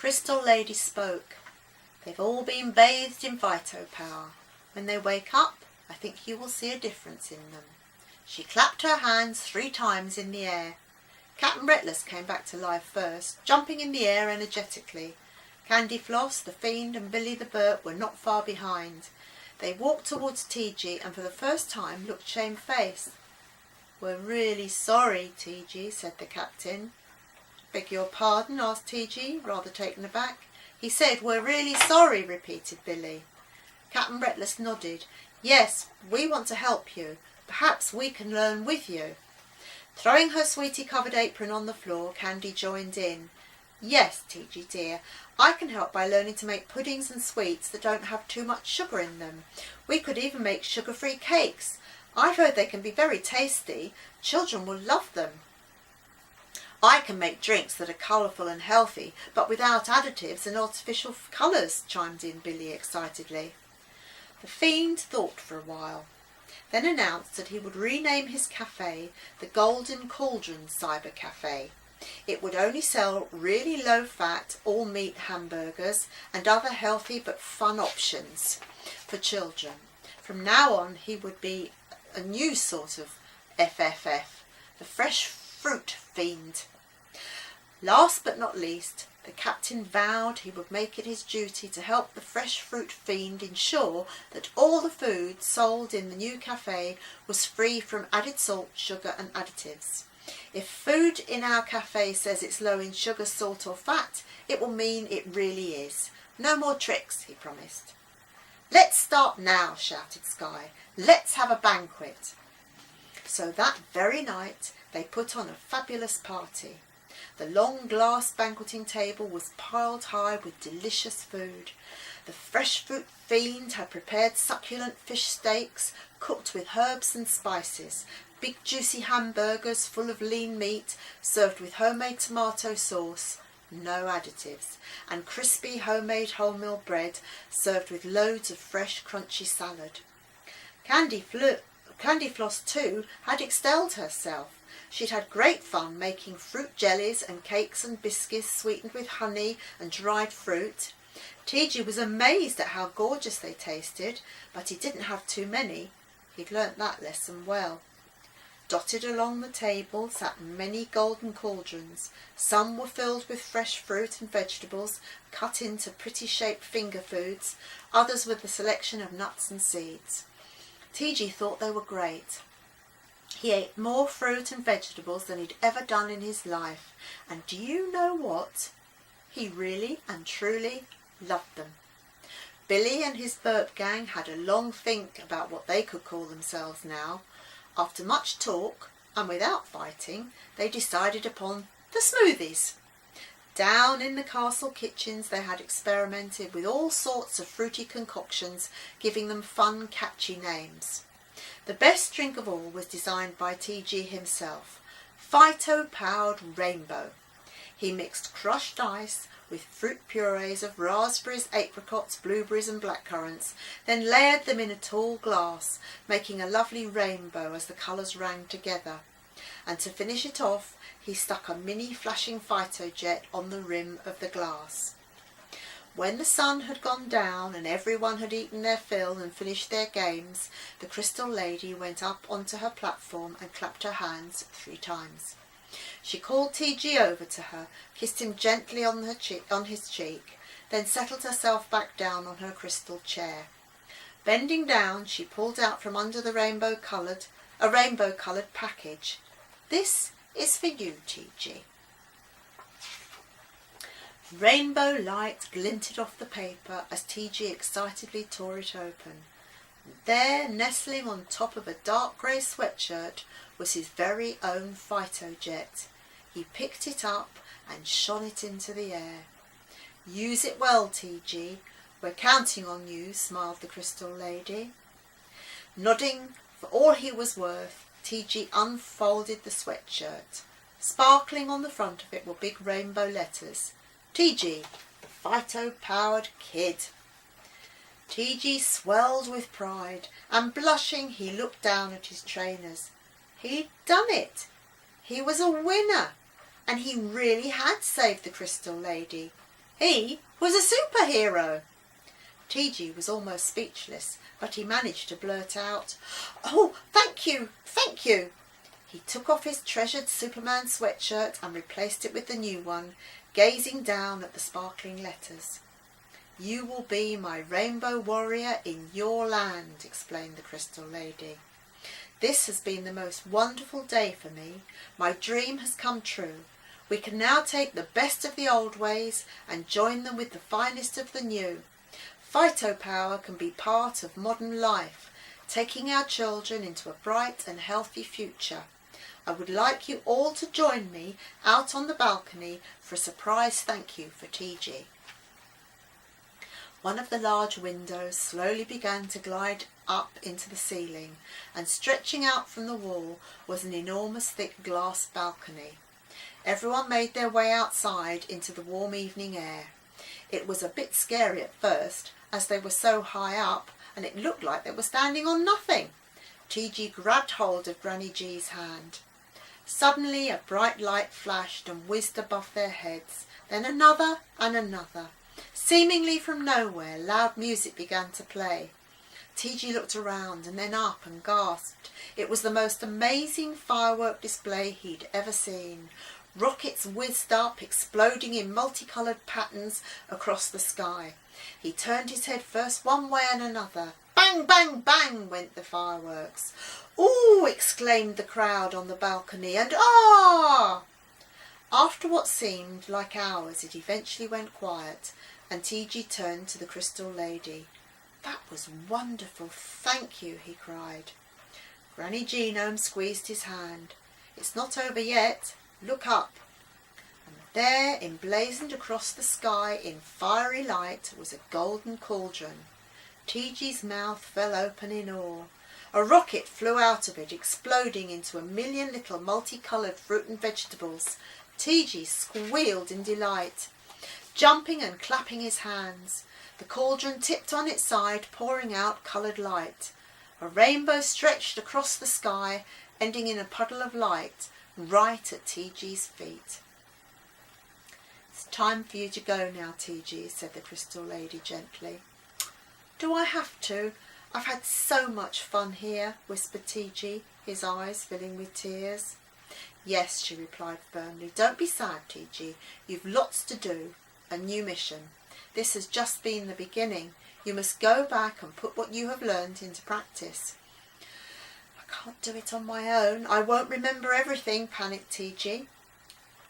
Crystal Lady spoke. They've all been bathed in Phyto-Power. When they wake up, I think you will see a difference in them. She clapped her hands 3 times in the air. Captain Breathless came back to life first, jumping in the air energetically. Candyfloss, the Fiend and Billy the Burp were not far behind. They walked towards TG and for the first time looked shamefaced. "We're really sorry, TG," said the captain. "Beg your pardon?" asked TG, rather taken aback. "He said, 'We're really sorry,'" repeated Billy. Captain Breathless nodded. "Yes, we want to help you. Perhaps we can learn with you." Throwing her sweetie-covered apron on the floor, Candy joined in. "Yes, TG dear, I can help by learning to make puddings and sweets that don't have too much sugar in them. We could even make sugar-free cakes. I've heard they can be very tasty. Children will love them. I can make drinks that are colourful and healthy, but without additives and artificial colours," chimed in Billy excitedly. The Fiend thought for a while, then announced that he would rename his cafe the Golden Cauldron Cyber Cafe. It would only sell really low-fat, all-meat hamburgers and other healthy but fun options for children. From now on, he would be a new sort of FFF, the Fresh Fruit Fiend. Last but not least, the captain vowed he would make it his duty to help the Fresh Fruit Fiend ensure that all the food sold in the new cafe was free from added salt, sugar and additives. If food in our cafe says it's low in sugar, salt or fat, it will mean it really is. No more tricks, he promised. "Let's start now," shouted Sky. "Let's have a banquet." So that very night they put on a fabulous party. The long glass banqueting table was piled high with delicious food. The Fresh Fruit Fiend had prepared succulent fish steaks cooked with herbs and spices, big juicy hamburgers full of lean meat served with homemade tomato sauce, no additives, and crispy homemade wholemeal bread served with loads of fresh crunchy salad. Candyfloss too had excelled herself. She'd had great fun making fruit jellies and cakes and biscuits sweetened with honey and dried fruit. TG was amazed at how gorgeous they tasted, but he didn't have too many. He'd learnt that lesson well. Dotted along the table sat many golden cauldrons. Some were filled with fresh fruit and vegetables cut into pretty shaped finger foods, others with a selection of nuts and seeds. TG thought they were great. He ate more fruit and vegetables than he'd ever done in his life, and do you know what? He really and truly loved them. Billy and his burp gang had a long think about what they could call themselves now. After much talk, and without fighting, they decided upon the Smoothies. Down in the castle kitchens they had experimented with all sorts of fruity concoctions, giving them fun, catchy names. The best drink of all was designed by TG himself, Phyto-Powered Rainbow. He mixed crushed ice with fruit purees of raspberries, apricots, blueberries and blackcurrants, then layered them in a tall glass, making a lovely rainbow as the colours ran together. And to finish it off, he stuck a mini flashing phytojet on the rim of the glass. When the sun had gone down and everyone had eaten their fill and finished their games, the Crystal Lady went up onto her platform and clapped her hands 3 times. She called TG over to her, kissed him gently on his cheek, then settled herself back down on her crystal chair. Bending down, she pulled out from under a rainbow-coloured package. "This is for you, TG." Rainbow light glinted off the paper as TG excitedly tore it open. There, nestling on top of a dark grey sweatshirt, was his very own Phytojet. He picked it up and shone it into the air. "Use it well, TG. We're counting on you," smiled the Crystal Lady. Nodding for all he was worth, TG unfolded the sweatshirt. Sparkling on the front of it were big rainbow letters. TG, the Phyto-Powered Kid. TG swelled with pride, and blushing he looked down at his trainers. He'd done it. He was a winner, and he really had saved the Crystal Lady. He was a superhero. TG was almost speechless, but he managed to blurt out, "Oh, thank you, thank you." He took off his treasured Superman sweatshirt and replaced it with the new one, gazing down at the sparkling letters. "You will be my rainbow warrior in your land," explained the Crystal Lady. "This has been the most wonderful day for me. My dream has come true. We can now take the best of the old ways and join them with the finest of the new. Phytopower can be part of modern life, taking our children into a bright and healthy future. I would like you all to join me out on the balcony for a surprise thank you for TG." One of the large windows slowly began to glide up into the ceiling, and stretching out from the wall was an enormous thick glass balcony. Everyone made their way outside into the warm evening air. It was a bit scary at first, as they were so high up, and it looked like they were standing on nothing. TG grabbed hold of Granny G's hand. Suddenly a bright light flashed and whizzed above their heads, then another and another. Seemingly from nowhere, loud music began to play. TG looked around and then up and gasped. It was the most amazing firework display he'd ever seen. Rockets whizzed up, exploding in multicoloured patterns across the sky. He turned his head first one way and another. Bang, bang, bang went the fireworks. "Ooh!" exclaimed the crowd on the balcony, and "Ah!" After what seemed like hours, it eventually went quiet, and TG turned to the Crystal Lady. "That was wonderful, thank you," he cried. Granny Genome squeezed his hand. "It's not over yet. Look up." And there, emblazoned across the sky in fiery light, was a golden cauldron. TG's mouth fell open in awe. A rocket flew out of it, exploding into a million little multicoloured fruit and vegetables. TG squealed in delight, jumping and clapping his hands. The cauldron tipped on its side, pouring out coloured light. A rainbow stretched across the sky, ending in a puddle of light right at TG's feet. "It's time for you to go now, TG," said the Crystal Lady gently. "Do I have to? I've had so much fun here," whispered TG, his eyes filling with tears. "Yes," she replied firmly. "Don't be sad, TG. You've lots to do. A new mission. This has just been the beginning. You must go back and put what you have learned into practice." "I can't do it on my own. I won't remember everything," panicked TG.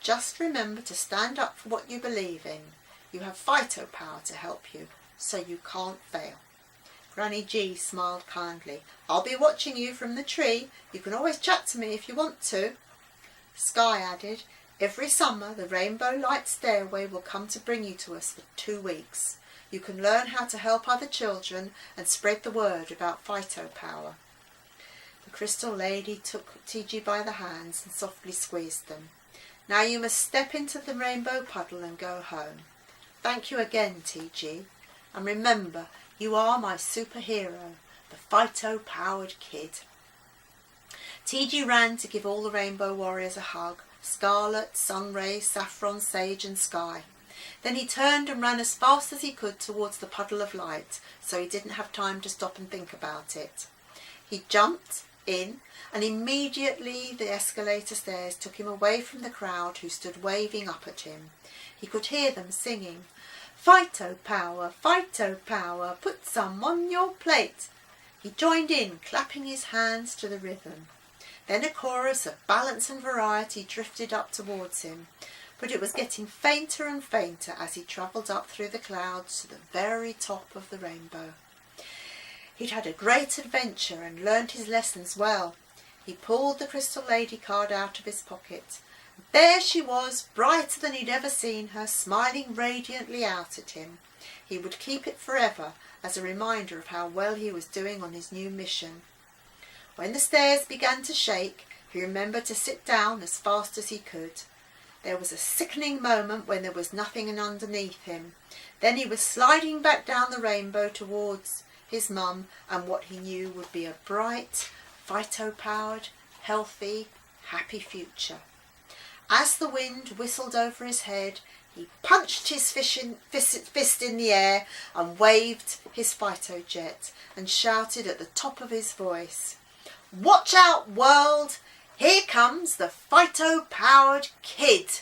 "Just remember to stand up for what you believe in. You have Phytopower to help you, so you can't fail." Granny G smiled kindly. "I'll be watching you from the tree. You can always chat to me if you want to." Sky added, "Every summer the Rainbow Light Stairway will come to bring you to us for 2 weeks. You can learn how to help other children and spread the word about Phytopower." The Crystal Lady took TG by the hands and softly squeezed them. "Now you must step into the rainbow puddle and go home. Thank you again, TG. And remember, you are my superhero, the Phyto-powered kid." TG ran to give all the Rainbow Warriors a hug, Scarlet, Sunray, Saffron, Sage and Sky. Then he turned and ran as fast as he could towards the puddle of light, so he didn't have time to stop and think about it. He jumped in, and immediately the escalator stairs took him away from the crowd who stood waving up at him. He could hear them singing, "Phytopower, Phytopower, put some on your plate." He joined in, clapping his hands to the rhythm. Then a chorus of balance and variety drifted up towards him, but it was getting fainter and fainter as he travelled up through the clouds to the very top of the rainbow. He'd had a great adventure and learned his lessons well. He pulled the Crystal Lady card out of his pocket. There she was, brighter than he'd ever seen her, smiling radiantly out at him. He would keep it forever as a reminder of how well he was doing on his new mission. When the stairs began to shake, he remembered to sit down as fast as he could. There was a sickening moment when there was nothing underneath him. Then he was sliding back down the rainbow towards his mum and what he knew would be a bright, phyto-powered, healthy, happy future. As the wind whistled over his head, He punched his fist in the air and waved his Phytojet and shouted at the top of his voice, "Watch out, world! Here comes the Phyto-powered kid!"